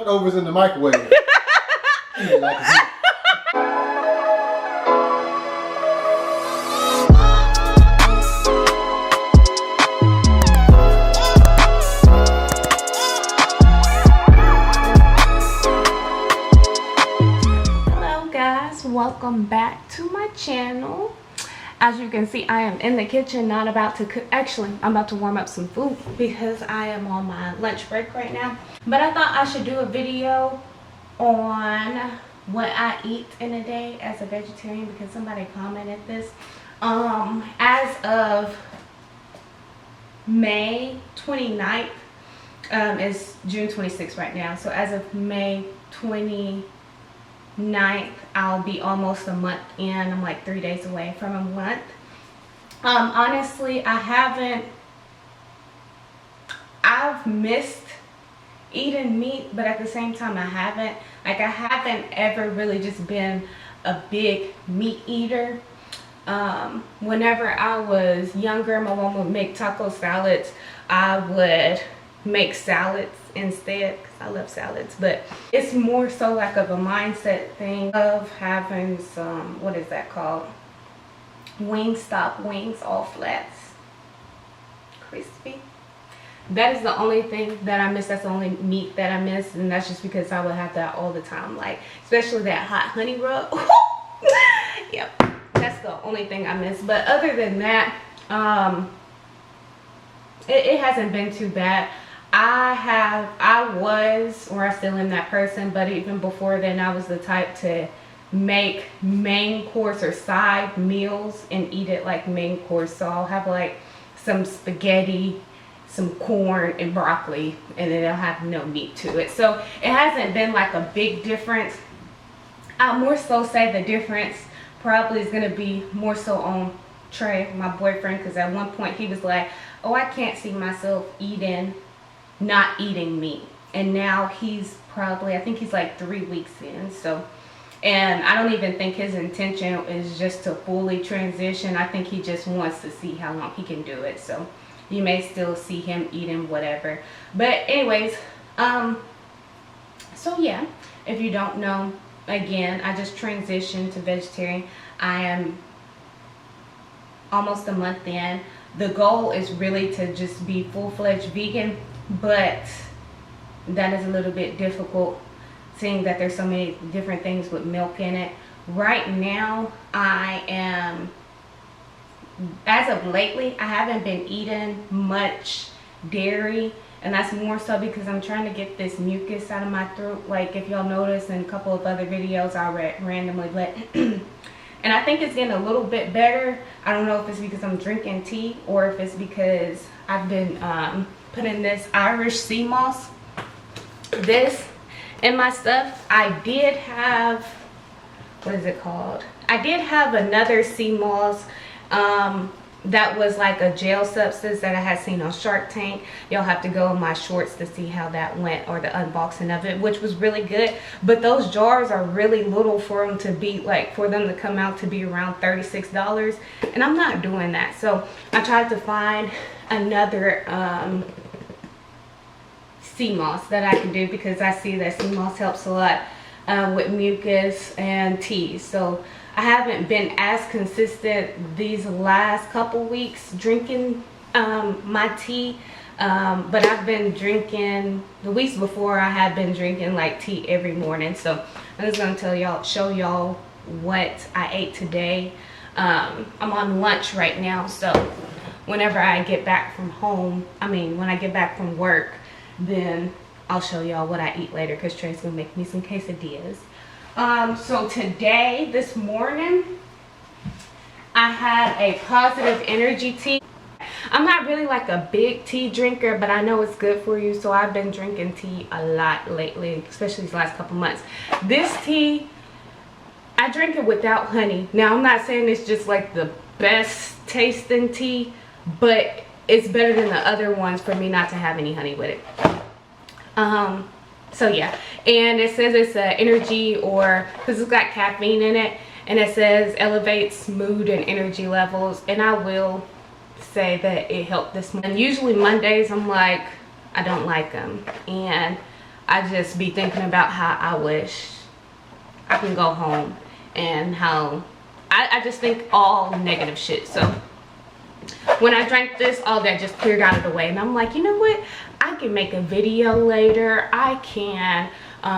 leftovers in the microwave. Eat it like it's welcome back to my channel. As you can see, I am in the kitchen, not about to cook. Actually, I'm about to warm up some food because I am on my lunch break right now. But I thought I should do a video on what I eat in a day as a vegetarian because somebody commented this. As of May 29th, it's June 26th right now. So as of May 29th, I'll be almost a month in. I'm like 3 days away from a month. Honestly, I've missed eating meat, but at the same time I haven't ever really just been a big meat eater. Whenever I was younger, my mom would make taco salads. I would make salads instead because I love salads, but it's more so like of a mindset thing of having some, what is that called, Wingstop wings, all flats, crispy. That is the only thing that I miss. That's the only meat that I miss, and that's just because I would have that all the time, like especially that hot honey rub. Yep, that's the only thing I miss. But other than that, it hasn't been too bad. I was, or I still am that person, but even before then I was the type to make main course or side meals and eat it like main course. So I'll have like some spaghetti, some corn and broccoli, and then it'll have no meat to it. So it hasn't been like a big difference. I'll more so say the difference probably is going to be more so on Trey, my boyfriend, because at one point he was like, oh, I can't see myself not eating meat. And now he's probably, I think he's like 3 weeks in. So, and I don't even think his intention is just to fully transition. I think he just wants to see how long he can do it. So you may still see him eating whatever. But anyways, so yeah, if you don't know, again, I just transitioned to vegetarian. I am almost a month in. The goal is really to just be full-fledged vegan, but that is a little bit difficult seeing that there's so many different things with milk in it. Right now, I am, as of lately, I haven't been eating much dairy, and that's more so because I'm trying to get this mucus out of my throat. Like if y'all notice in a couple of other videos, I randomly let and I think it's getting a little bit better. I don't know if it's because I'm drinking tea or if it's because I've been putting this Irish sea moss in my stuff. I did have, what is it called? I did have another sea moss that was like a gel substance that I had seen on Shark Tank. You'll have to go in my shorts to see how that went, or the unboxing of it, which was really good. But those jars are really little for them to be like, for them to come out to be around $36, and I'm not doing that. So I tried to find another sea moss that I can do, because I see that sea moss helps a lot with mucus and tea. So I haven't been as consistent these last couple weeks drinking my tea, but I've been drinking, the weeks before I had been drinking like tea every morning. So I'm just gonna show y'all what I ate today. I'm on lunch right now, so whenever I get back from home, when I get back from work, then I'll show y'all what I eat later, because Trey's gonna make me some quesadillas. So today, this morning, I had a positive energy tea. I'm not really like a big tea drinker, but I know it's good for you, so I've been drinking tea a lot lately, especially these last couple months. This tea, I drink it without honey. Now, I'm not saying it's just like the best tasting tea, but it's better than the other ones for me not to have any honey with it. So yeah, and it says it's energy, or because it's got caffeine in it, and it says elevates mood and energy levels, and I will say that it helped this month. And usually Mondays I'm like, I don't like them, and I just be thinking about how I wish I can go home, and how I just think all negative shit. So when I drank this, all that just cleared out of the way, and I'm like, you know what, I can make a video later. I can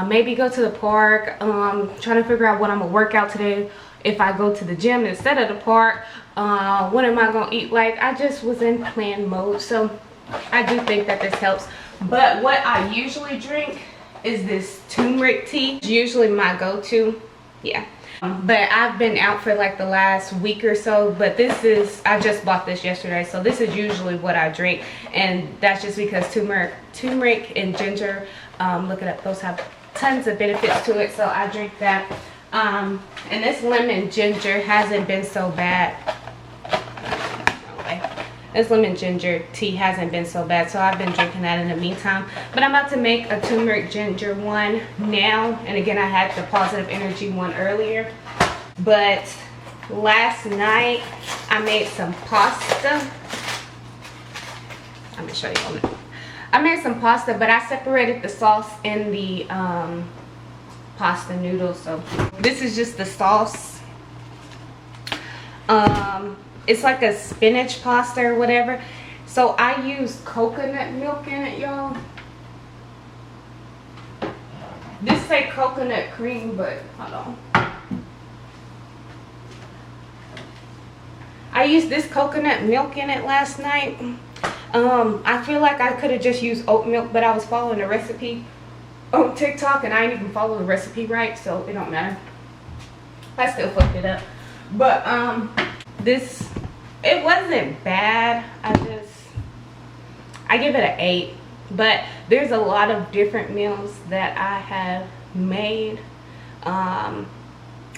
maybe go to the park, trying to figure out what I'm gonna work out today. If I go to the gym instead of the park, what am I gonna eat? Like, I just was in plan mode. So I do think that this helps. But what I usually drink is this turmeric tea. It's usually my go-to. Yeah. But I've been out for like the last week or so, but this is, I just bought this yesterday, so this is usually what I drink. And that's just because turmeric and ginger, look it up, those have tons of benefits to it, so I drink that. And this lemon ginger hasn't been so bad. This lemon ginger tea hasn't been so bad, so I've been drinking that in the meantime. But I'm about to make a turmeric ginger one now. And again, I had the positive energy one earlier. But last night I made some pasta. I'm gonna show you. I made some pasta, but I separated the sauce and the pasta noodles. So this is just the sauce. It's like a spinach pasta or whatever. So I use coconut milk in it, y'all. This say coconut cream, but hold on. I used this coconut milk in it last night. I feel like I could have just used oat milk, but I was following the recipe on TikTok and I didn't even follow the recipe right, so it don't matter. I still fucked it up. But this, it wasn't bad. I give it an 8. But there's a lot of different meals that I have made,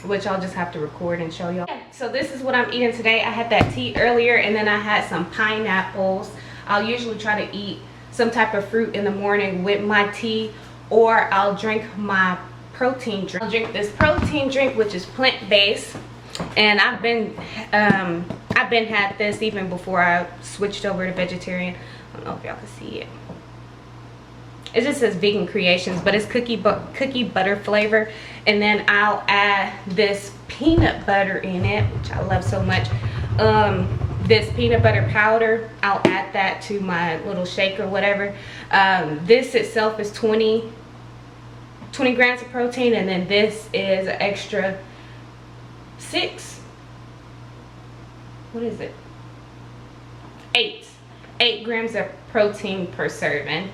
which I'll just have to record and show y'all. So this is what I'm eating today. I had that tea earlier, and then I had some pineapples. I'll usually try to eat some type of fruit in the morning with my tea, or I'll drink my protein drink. I'll drink this protein drink, which is plant-based, and I've been had this even before I switched over to vegetarian. I don't know if y'all can see it. It just says vegan creations, but it's cookie butter flavor. And then I'll add this peanut butter in it, which I love so much. This peanut butter powder, I'll add that to my little shake or whatever. This itself is 20 grams of protein, and then this is an extra 6. What is it? 8 grams of protein per serving.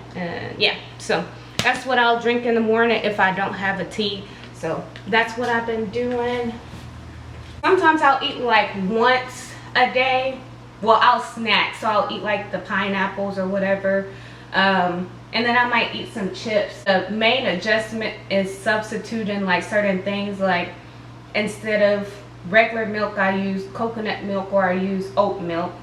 Yeah, so that's what I'll drink in the morning if I don't have a tea. So that's what I've been doing. Sometimes I'll eat like once a day. Well, I'll snack, so I'll eat like the pineapples or whatever, and then I might eat some chips. The main adjustment is substituting like certain things, like instead of regular milk I use coconut milk, or I use oat milk,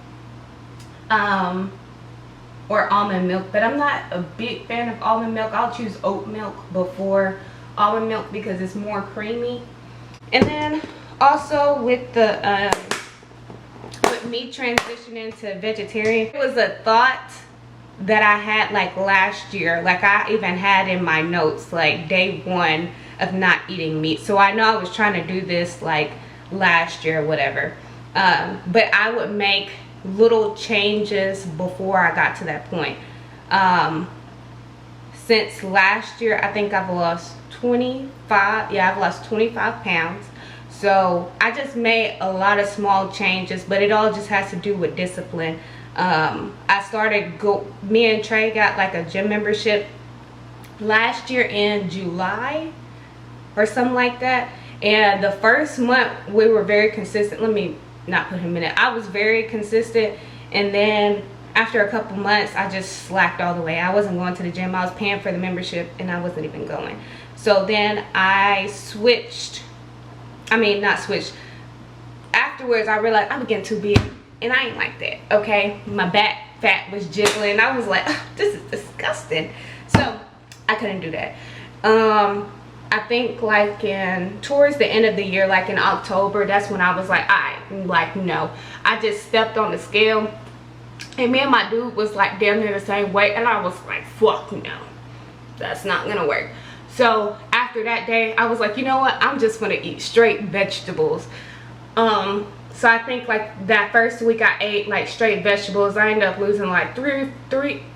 or almond milk. But I'm not a big fan of almond milk. I'll choose oat milk before almond milk because it's more creamy. And then also with the with me transitioning to vegetarian, it was a thought that I had like last year. Like I even had in my notes like day 1 of not eating meat. So I know I was trying to do this like last year or whatever, but I would make little changes before I got to that point. Since last year, I think I've lost 25. Yeah, I've lost 25 pounds. So I just made a lot of small changes, but it all just has to do with discipline. I started me and Trey got like a gym membership last year in July or something like that. And the first month we were very consistent. Let me not put him in it. I was very consistent, and then after a couple months I just slacked all the way. I wasn't going to the gym. I was paying for the membership and I wasn't even going. So then I switched. I mean, not switched. Afterwards I realized I'm getting too big, and I ain't like that. Okay, my back fat was jiggling. I was like, oh, this is disgusting. So I couldn't do that. I think like towards the end of the year, like in October, that's when I was like, no. I just stepped on the scale, and me and my dude was like damn near the same weight, and I was like, fuck no. That's not gonna work. So after that day, I was like, you know what, I'm just gonna eat straight vegetables. So I think like that first week I ate like straight vegetables. I ended up losing like 3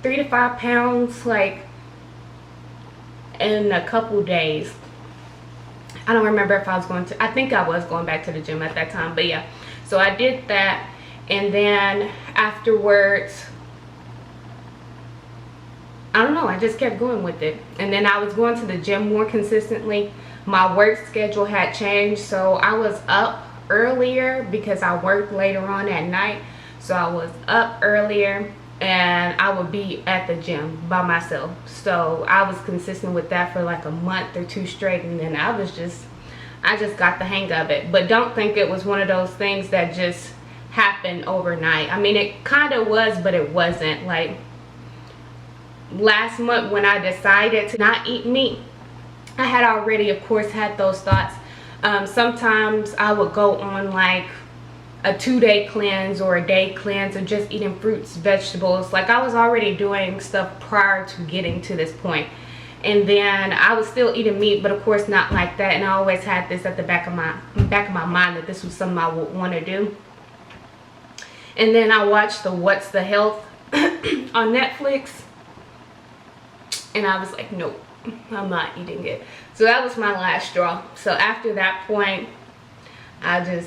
to 5 pounds like in a couple days. I don't remember if I was going to, I think I was going back to the gym at that time, but yeah. So I did that, and then afterwards, I don't know, I just kept going with it. And then I was going to the gym more consistently. My work schedule had changed, so I was up earlier because I worked later on at night. So I was up earlier and I would be at the gym by myself. So I was consistent with that for like a month or 2 straight, and then I just got the hang of it. But don't think it was one of those things that just happened overnight. I mean, it kind of was, but it wasn't. Like last month when I decided to not eat meat, I had already, of course, had those thoughts. Sometimes I would go on like a 2-day cleanse or a day cleanse of just eating fruits, vegetables. Like I was already doing stuff prior to getting to this point. And then I was still eating meat, but of course not like that. And I always had this at the back of my mind that this was something I would want to do. And then I watched the What's the Health on Netflix, and I was like, nope, I'm not eating it. So that was my last straw. So after that point, actually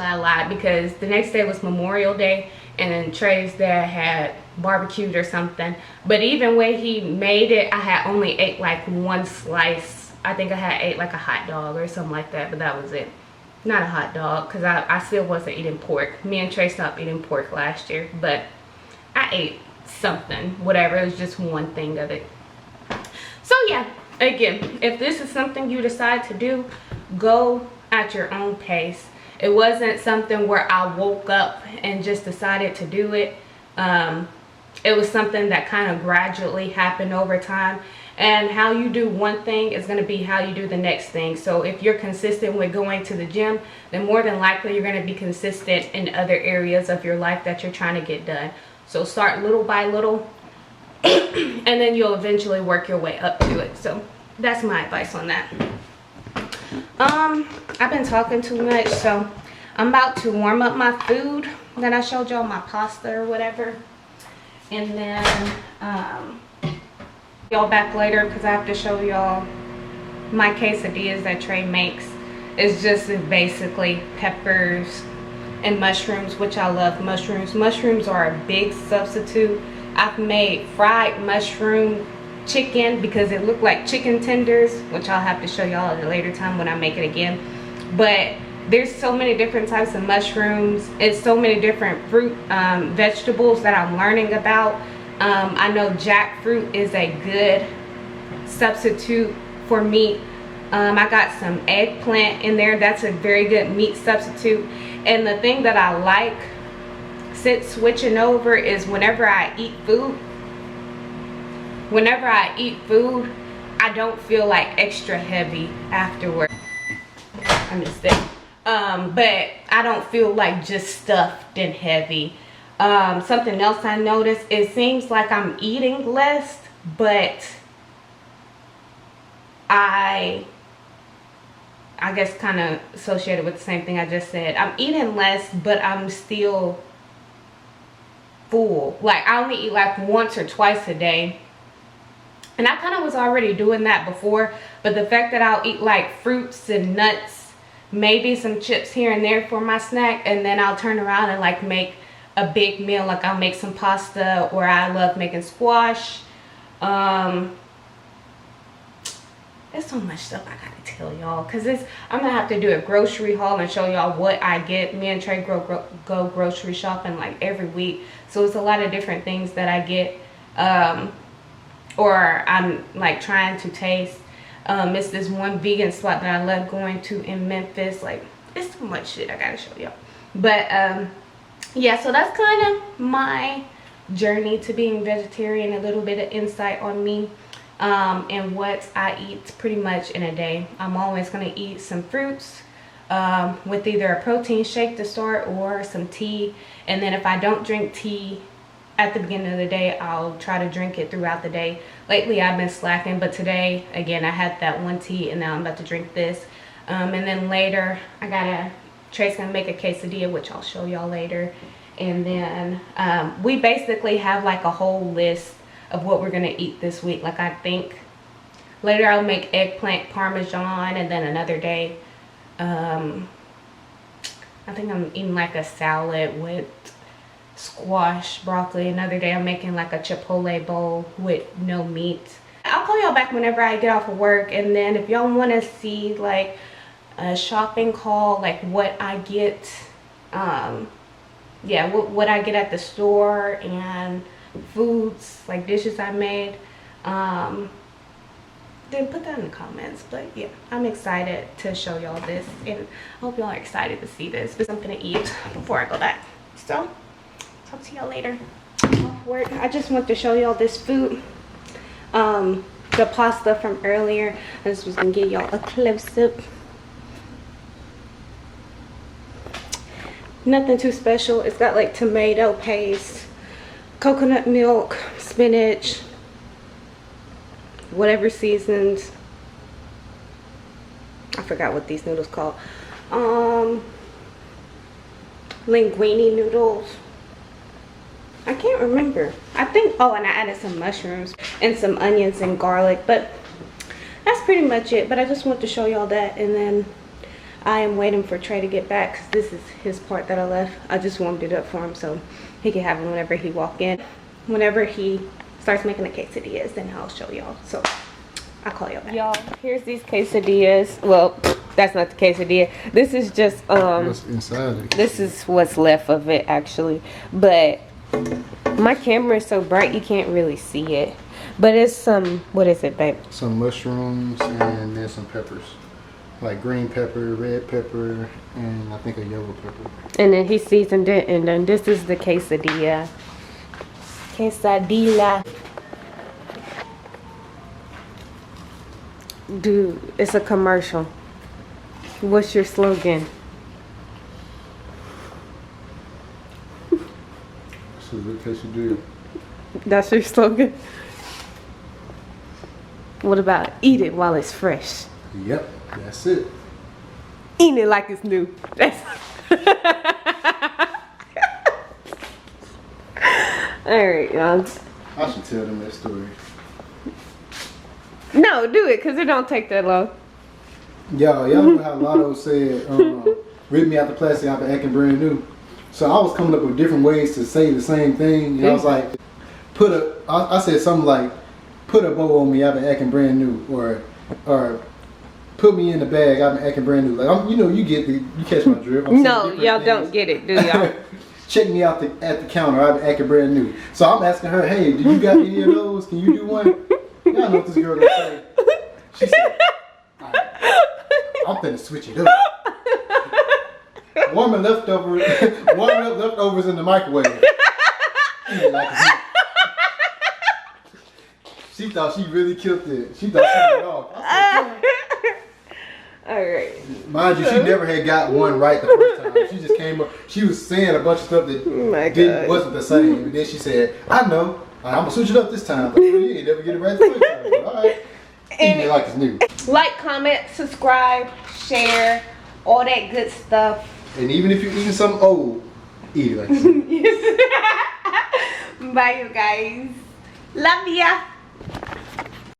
I lied, because the next day was Memorial Day, and then Trey's dad had barbecued or something. But even when he made it, I had only ate like 1 slice. I think I had ate like a hot dog or something like that, but that was it. Not a hot dog, because I still wasn't eating pork. Me and Trey stopped eating pork last year, but I ate something, whatever. It was just one thing of it. So yeah, again, if this is something you decide to do, go at your own pace. It wasn't something where I woke up and just decided to do it. It was something that kind of gradually happened over time. And how you do one thing is going to be how you do the next thing. So if you're consistent with going to the gym, then more than likely you're going to be consistent in other areas of your life that you're trying to get done. So start little by little, and then you'll eventually work your way up to it. So that's my advice on that. I've been talking too much, so I'm about to warm up my food that I showed y'all, my pasta or whatever. And then y'all back later, because I have to show y'all my quesadillas that Trey makes. It's just basically peppers and mushrooms, which I love mushrooms. Mushrooms are a big substitute. I've made fried mushroom chicken because it looked like chicken tenders, which I'll have to show y'all at a later time when I make it again. But there's so many different types of mushrooms. It's so many different fruit, vegetables that I'm learning about. I know jackfruit is a good substitute for meat. I got some eggplant in there. That's a very good meat substitute. And the thing that I like since switching over is whenever I eat food, I don't feel like extra heavy afterward. I missed it. But I don't feel like just stuffed and heavy. Something else I noticed, it seems like I'm eating less, but I guess kind of associated with the same thing I just said. I'm eating less, but I'm still full. Like I only eat like once or twice a day. And I kind of was already doing that before, but the fact that I'll eat like fruits and nuts, maybe some chips here and there for my snack, and then I'll turn around and like make a big meal. Like I'll make some pasta, or I love making squash. There's so much stuff I gotta tell y'all, because I'm gonna have to do a grocery haul and show y'all what I get. Me and Trey go grocery shopping like every week, so it's a lot of different things that I get, or I'm like trying to taste. It's this one vegan spot that I love going to in Memphis. Like it's so much shit I gotta show y'all. But yeah, so that's kind of my journey to being vegetarian, a little bit of insight on me. And what I eat pretty much in a day. I'm always going to eat some fruits with either a protein shake to start or some tea. And then if I don't drink tea, at the beginning of the day, I'll try to drink it throughout the day. Lately I've been slacking, but today again I had that one tea and now I'm about to drink this. And then later Trey's gonna make a quesadilla, which I'll show y'all later. And then we basically have like a whole list of what we're gonna eat this week. Like I think later I'll make eggplant parmesan, and then another day I think I'm eating like a salad with squash, broccoli. Another day I'm making like a chipotle bowl with no meat. I'll call y'all back whenever I get off of work. And then if y'all want to see like a shopping haul, like what I get, yeah, what I get at the store, and foods, like dishes I made, then put that in the comments. But yeah, I'm excited to show y'all this, and I hope y'all are excited to see this. But I'm gonna eat before I go back. So talk to y'all later. Off work. I just want to show y'all this food, the pasta from earlier. I just was gonna give y'all a close up. Nothing too special. It's got like tomato paste, coconut milk, spinach, whatever seasons. I forgot what these noodles called. Linguine noodles. I can't remember. I think, oh, and I added some mushrooms and some onions and garlic, but that's pretty much it. But I just want to show y'all that, and then I am waiting for Trey to get back because this is his part that I left. I just warmed it up for him so he can have it whenever he walk in. Whenever he starts making the quesadillas, then I'll show y'all. So I'll call y'all back. Y'all, here's these quesadillas. Well, that's not the quesadilla. This is just what's inside it. This is what's left of it actually. But my camera is so bright you can't really see it. But it's some, what is it, babe? Some mushrooms and then some peppers. Like green pepper, red pepper, and I think a yellow pepper. And then he seasoned it, and then this is the quesadilla. Quesadilla. Dude, it's a commercial. What's your slogan? This is the quesadilla. That's your slogan? What about eat it while it's fresh? Yep, that's it. Eat it like it's new. That's alright, y'all. I should tell them that story. No, do it, because it don't take that long. Y'all know how Lotto said, rip me out the plastic, I've been acting brand new. So I was coming up with different ways to say the same thing. And I was like, I said something like, put a bow on me, I've been acting brand new. Or put me in the bag, I've been acting brand new. Like, you catch my drift. No, y'all don't get it, do y'all? Check me out at the counter, I've been acting brand new. So I'm asking her, hey, do you got any of those? Can you do one? Y'all know what this girl gonna say. She said, all right, I'm finna switch it up. Warming leftovers in the microwave. She thought she really killed it. She thought she got it off. Alright. Mind you, she never had got one right the first time. She just came up. She was saying a bunch of stuff that wasn't the same. And then she said, I know. I'm going to switch it up this time. But you ain't never get it right the first time. Alright. Eating it like it's new. Like, comment, subscribe, share, all that good stuff. And even if you're eating something old, eat it like it's new. Bye, you guys. Love ya.